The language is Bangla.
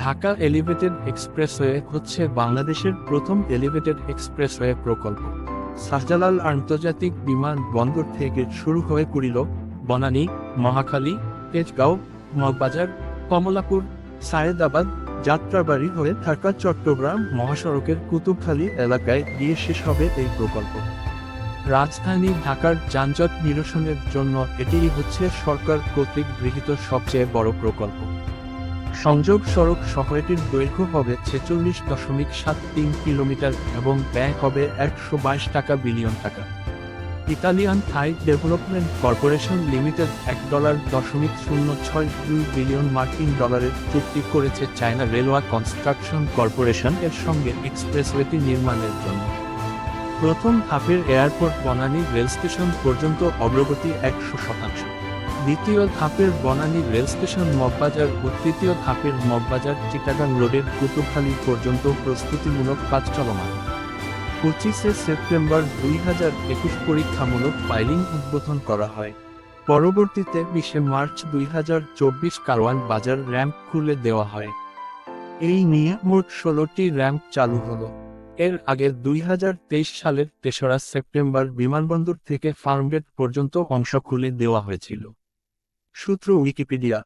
ঢাকা এলিভেটেড এক্সপ্রেসওয়ে হচ্ছে বাংলাদেশের প্রথম এলিভেটেড এক্সপ্রেসওয়ে প্রকল্প। শাহজালাল আন্তর্জাতিক বিমানবন্দর থেকে শুরু হয়ে কুড়িল, বনানী, মহাখালী, তেজগাঁও, মগবাজার, কমলাপুর, সায়েদাবাদ, যাত্রাবাড়ি হয়ে ঢাকা চট্টগ্রাম মহাসড়কের কুতুবখালী এলাকায় গিয়ে শেষ হবে এই প্রকল্প। রাজধানী ঢাকার যানজট নিরসনের জন্য এটিই হচ্ছে সরকার কর্তৃক গৃহীত সবচেয়ে বড় প্রকল্প। সংযোগ সড়ক সহ এটির দৈর্ঘ্য হবে 46.73 কিলোমিটার এবং ব্যয় হবে 122 বিলিয়ন টাকা। ইতালিয়ান থাই ডেভেলপমেন্ট কর্পোরেশন লিমিটেড $1.062 বিলিয়ন মার্কিন ডলারের চুক্তি করেছে চায়না রেলওয়ে কনস্ট্রাকশন কর্পোরেশন এর সঙ্গে এক্সপ্রেসওয়েটি নির্মাণের জন্য। প্রথম ধাপের এয়ারপোর্ট বনানী রেল স্টেশন পর্যন্ত অগ্রগতি 100%। দ্বিতীয় ধাপের বনানী রেল স্টেশন মগবাজার ও তৃতীয় ধাপের মগবাজার চিটাগাং রোডের কুতুবখালী পর্যন্ত প্রস্তুতিমূলক কাজ চলমান। 25 সেপ্টেম্বর 2021 পরীক্ষামূলক পাইলিং উদ্বোধন করা হয়। পরবর্তীতে 20 মার্চ 2024 কারওয়ান বাজার র্যাম্প খুলে দেওয়া হয়। এই নিয়ে মোট 16টি র্যাম্প চালু হলো। এর আগে 2023 সালের 3রা সেপ্টেম্বর বিমানবন্দর থেকে ফার্মগেট পর্যন্ত অংশ খুলে দেওয়া হয়েছিল। সূত্র উইকিপিডিয়া।